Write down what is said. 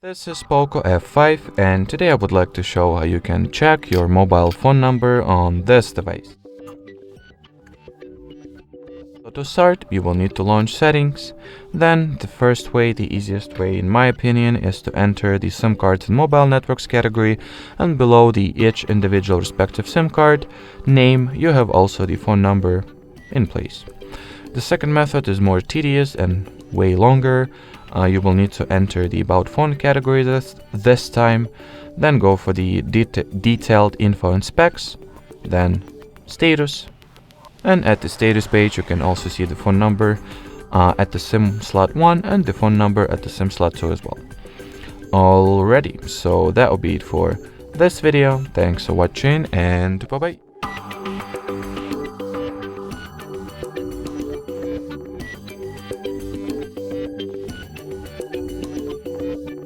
This is POCO F5 and today I would like to show how you can check your mobile phone number on this device. So to start, you will need to launch settings. Then the first way, the easiest way in my opinion, is to enter the SIM cards and mobile networks category, and below each individual respective SIM card name you have also the phone number in place. The second method is more tedious and way longer. You will need to enter the About Phone category this time, then go for the detailed info and specs, then status, and at the status page you can also see the phone number at the SIM slot 1 and the phone number at the SIM slot 2 as well. Alrighty, so that will be it for this video. Thanks for watching and bye bye.